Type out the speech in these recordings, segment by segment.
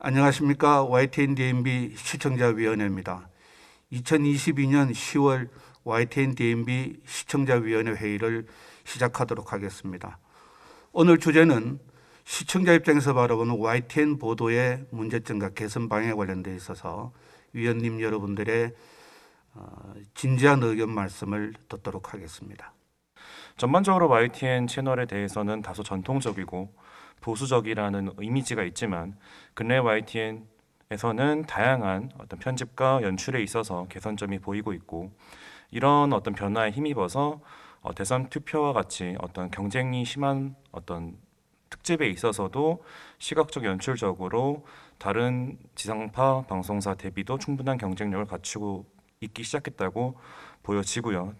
안녕하십니까. YTN-DMB 시청자위원회입니다. 2022년 10월 YTN-DMB 시청자위원회 회의를 시작하도록 하겠습니다. 오늘 주제는 시청자 입장에서 바라보는 YTN 보도의 문제점과 개선 방향에 관련되어 있어서 위원님 여러분들의 진지한 의견 말씀을 듣도록 하겠습니다. 전반적으로 YTN 채널에 대해서는 다소 전통적이고 보수적이라는 이미지가 있지만 근래 YTN에서는 다양한 어떤 편집과 연출에 있어서 개선점이 보이고 있고, 이런 어떤 변화에 힘입어서 대선 투표와 같이 어떤 경쟁이 심한 어떤 특집에 있어서도 시각적 연출적으로 다른 지상파 방송사 대비도 충분한 경쟁력을 갖추고 있기 시작했다고 보여지고요.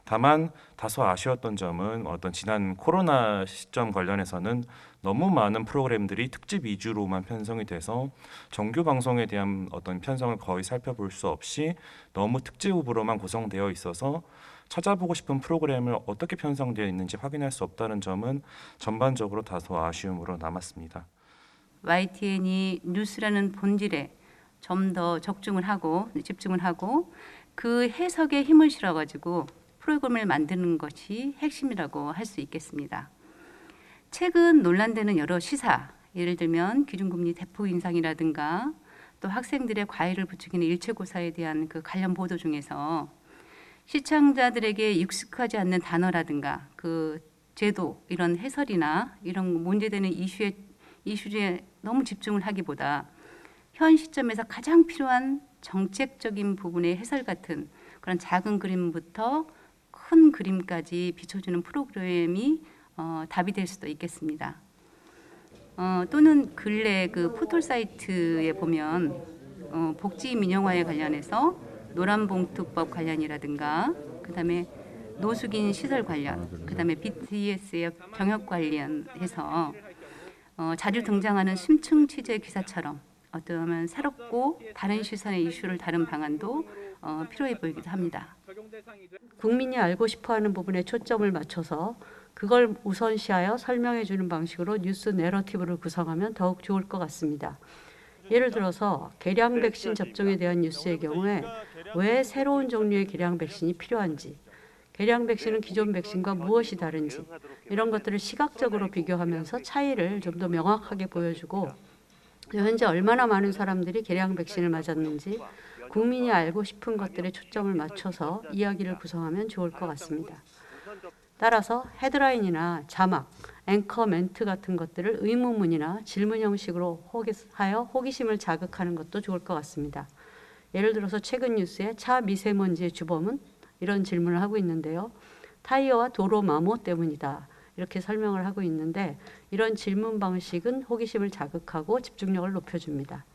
다만 다소 아쉬웠던 점은 어떤 지난 코로나 시점 관련해서는 너무 많은 프로그램들이 특집 위주로만 편성이 돼서 정규 방송에 대한 어떤 편성을 거의 살펴볼 수 없이 너무 특집으로만 구성되어 있어서 찾아보고 싶은 프로그램을 어떻게 편성되어 있는지 확인할 수 없다는 점은 전반적으로 다소 아쉬움으로 남았습니다. YTN이 뉴스라는 본질에 좀 더 집중을 하고 그 해석에 힘을 실어가지고 프로그램을 만드는 것이 핵심이라고 할 수 있겠습니다. 최근 논란되는 여러 시사, 예를 들면 기준금리 대폭 인상이라든가 또 학생들의 과외를 부추기는 일체고사에 대한 그 관련 보도 중에서 시청자들에게 익숙하지 않는 단어라든가 그 제도, 이런 해설이나 이런 문제되는 이슈에 너무 집중을 하기보다 현 시점에서 가장 필요한 정책적인 부분의 해설 같은 그런 작은 그림부터 큰 그림까지 비춰주는 프로그램이 답이 될 수도 있겠습니다. 또는 근래 그 포털 사이트에 보면 복지 민영화에 관련해서 노란봉투법 관련이라든가 그다음에 노숙인 시설 관련, 그다음에 BTS의 경영 관련해서 자주 등장하는 심층 취재 기사처럼 어떠면 새롭고 다른 시선의 이슈를 다룬 방안도 필요해 보이기도 합니다. 국민이 알고 싶어하는 부분에 초점을 맞춰서 그걸 우선시하여 설명해 주는 방식으로 뉴스 내러티브를 구성하면 더욱 좋을 것 같습니다. 예를 들어서 개량 백신 접종에 대한 뉴스의 경우에 왜 새로운 종류의 개량 백신이 필요한지, 개량 백신은 기존 백신과 무엇이 다른지, 이런 것들을 시각적으로 비교하면서 차이를 좀 더 명확하게 보여주고, 현재 얼마나 많은 사람들이 개량 백신을 맞았는지 국민이 알고 싶은 것들에 초점을 맞춰서 이야기를 구성하면 좋을 것 같습니다. 따라서 헤드라인이나 자막, 앵커 멘트 같은 것들을 의문문이나 질문 형식으로 하여 호기심을 자극하는 것도 좋을 것 같습니다. 예를 들어서 최근 뉴스에 차 미세먼지의 주범은 이런 질문을 하고 있는데요. 타이어와 도로 마모 때문이다. 이렇게 설명을 하고 있는데, 이런 질문 방식은 호기심을 자극하고 집중력을 높여줍니다.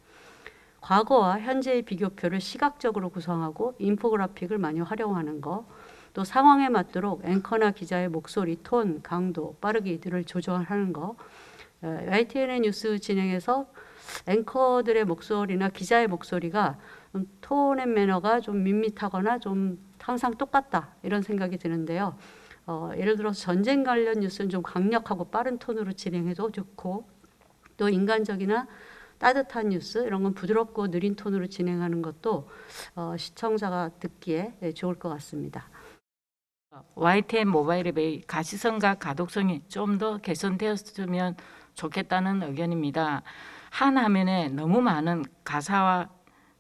과거와 현재의 비교표를 시각적으로 구성하고 인포그래픽을 많이 활용하는 것, 또 상황에 맞도록 앵커나 기자의 목소리, 톤, 강도, 빠르기들을 조정하는 것, YTN의 뉴스 진행에서 앵커들의 목소리나 기자의 목소리가 톤 앤 매너가 좀 밋밋하거나 좀 항상 똑같다, 이런 생각이 드는데요. 예를 들어서 전쟁 관련 뉴스는 좀 강력하고 빠른 톤으로 진행해도 좋고, 또 인간적이나 따뜻한 뉴스, 이런 건 부드럽고 느린 톤으로 진행하는 것도 시청자가 듣기에 좋을 것 같습니다. YTN 모바일 앱의 가시성과 가독성이 좀 더 개선되었으면 좋겠다는 의견입니다. 한 화면에 너무 많은 가사와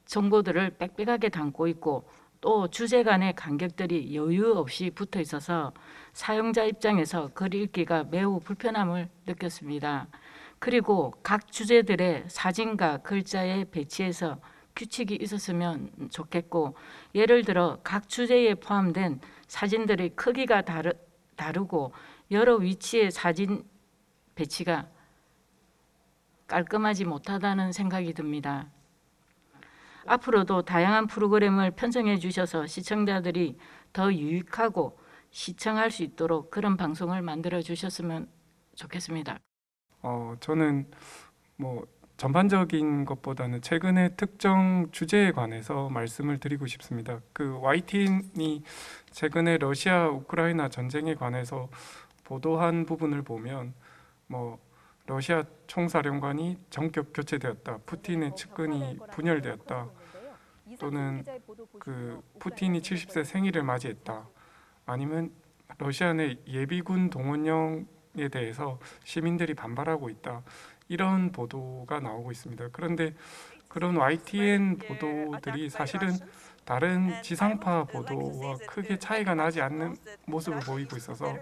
정보들을 빽빽하게 담고 있고, 또 주제 간의 간격들이 여유 없이 붙어 있어서 사용자 입장에서 글 읽기가 매우 불편함을 느꼈습니다. 그리고 각 주제들의 사진과 글자의 배치에서 규칙이 있었으면 좋겠고, 예를 들어 각 주제에 포함된 사진들의 크기가 다르고 여러 위치의 사진 배치가 깔끔하지 못하다는 생각이 듭니다. 앞으로도 다양한 프로그램을 편성해 주셔서 시청자들이 더 유익하고 시청할 수 있도록 그런 방송을 만들어 주셨으면 좋겠습니다. 저는 전반적인 것보다는 최근의 특정 주제에 관해서 말씀을 드리고 싶습니다. 그 YTN이 최근에 러시아 우크라이나 전쟁에 관해서 보도한 부분을 보면 러시아 총사령관이 전격 교체되었다, 푸틴의 측근이 분열되었다, 또는 그 푸틴이 70세 생일을 맞이했다, 아니면 러시아 내 예비군 동원령에 대해서 시민들이 반발하고 있다, 이런 보도가 나오고 있습니다. 그런데 그런 YTN 보도들이 사실은 다른 지상파 보도와 크게 차이가 나지 않는 모습을 보이고 있어서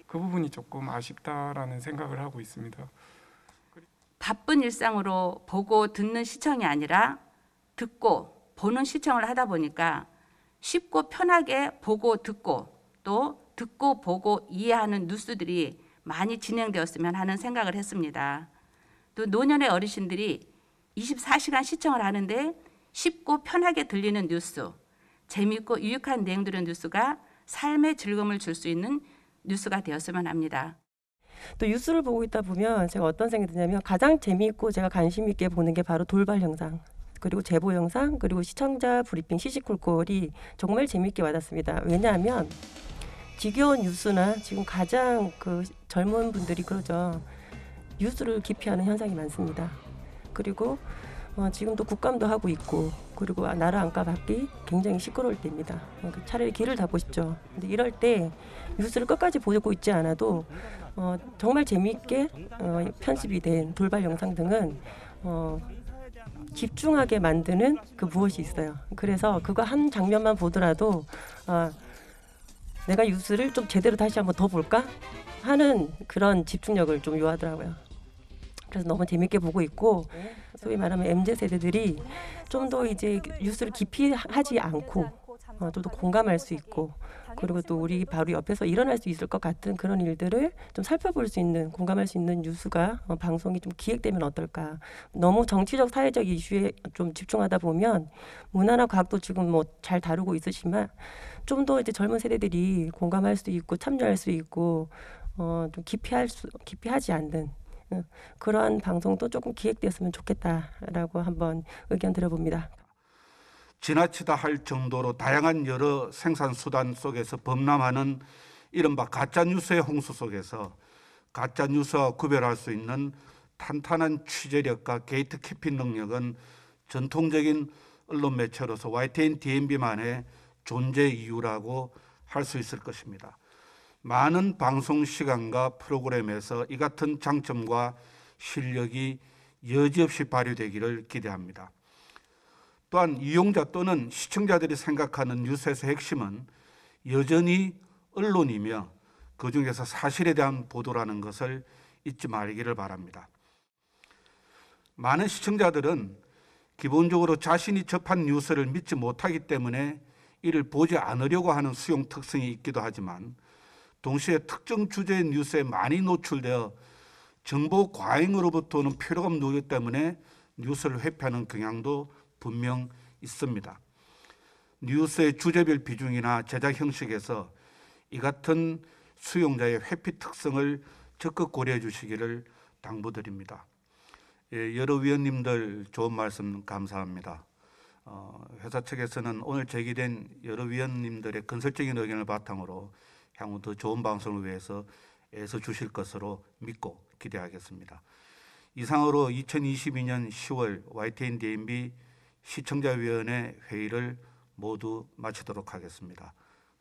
그 부분이 조금 아쉽다라는 생각을 하고 있습니다. 바쁜 일상으로 보고 듣는 시청이 아니라 듣고 보는 시청을 하다 보니까 쉽고 편하게 보고 듣고 또 듣고 보고 이해하는 뉴스들이 많이 진행되었으면 하는 생각을 했습니다. 또 노년의 어르신들이 24시간 시청을 하는데 쉽고 편하게 들리는 뉴스, 재미있고 유익한 내용들의 뉴스가 삶의 즐거움을 줄 수 있는 뉴스가 되었으면 합니다. 또 뉴스를 보고 있다 보면 제가 어떤 생각이 드냐면 가장 재미있고 제가 관심 있게 보는 게 바로 돌발 영상, 그리고 제보 영상, 그리고 시청자 브리핑 시시콜콜이 정말 재미있게 와닿습니다. 왜냐하면 지겨운 뉴스나 지금 가장 그 젊은 분들이 그러죠. 뉴스를 기피하는 현상이 많습니다. 그리고 지금도 국감도 하고 있고, 그리고 나라 안과 밖이 굉장히 시끄러울 때입니다. 차라리 길을 닫고 싶죠. 근데 이럴 때 뉴스를 끝까지 보고 있지 않아도 정말 재미있게 편집이 된 돌발 영상 등은 집중하게 만드는 그 무엇이 있어요. 그래서 그거 한 장면만 보더라도 내가 뉴스를 좀 제대로 다시 한번 더 볼까 하는 그런 집중력을 좀 요하더라고요. 그래서 너무 재밌게 보고 있고, 소위 말하면 MZ 세대들이 좀 더 이제 뉴스를 깊이 하지 않고 좀 더 공감할 수 있고, 그리고 또 우리 바로 옆에서 일어날 수 있을 것 같은 그런 일들을 좀 살펴볼 수 있는, 공감할 수 있는 뉴스가 방송이 좀 기획되면 어떨까. 너무 정치적 사회적 이슈에 좀 집중하다 보면 문화나 과학도 지금 뭐 잘 다루고 있으시지만 좀 더 이제 젊은 세대들이 공감할 수 있고 참여할 수 있고 좀 기피하지 않는 그러한 방송도 조금 기획되었으면 좋겠다라고 한번 의견 들어봅니다. 지나치다 할 정도로 다양한 여러 생산 수단 속에서 범람하는 이른바 가짜뉴스의 홍수 속에서 가짜뉴스와 구별할 수 있는 탄탄한 취재력과 게이트키핑 능력은 전통적인 언론 매체로서 YTN, DMB만의 존재 이유라고 할 수 있을 것입니다. 많은 방송 시간과 프로그램에서 이 같은 장점과 실력이 여지없이 발휘되기를 기대합니다. 또한 이용자 또는 시청자들이 생각하는 뉴스에서의 핵심은 여전히 언론이며 그중에서 사실에 대한 보도라는 것을 잊지 말기를 바랍니다. 많은 시청자들은 기본적으로 자신이 접한 뉴스를 믿지 못하기 때문에 이를 보지 않으려고 하는 수용 특성이 있기도 하지만 동시에 특정 주제의 뉴스에 많이 노출되어 정보 과잉으로부터 오는 피로감 누기 때문에 뉴스를 회피하는 경향도 분명 있습니다. 뉴스의 주제별 비중이나 제작 형식에서 이 같은 수용자의 회피 특성을 적극 고려해 주시기를 당부드립니다. 여러 위원님들 좋은 말씀 감사합니다. 회사 측에서는 오늘 제기된 여러 위원님들의 건설적인 의견을 바탕으로 향후 더 좋은 방송을 위해서 애써 주실 것으로 믿고 기대하겠습니다. 이상으로 2022년 10월 YTN DMB 시청자위원회 회의를 모두 마치도록 하겠습니다.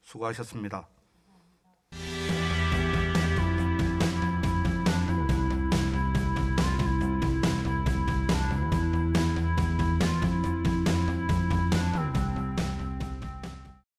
수고하셨습니다.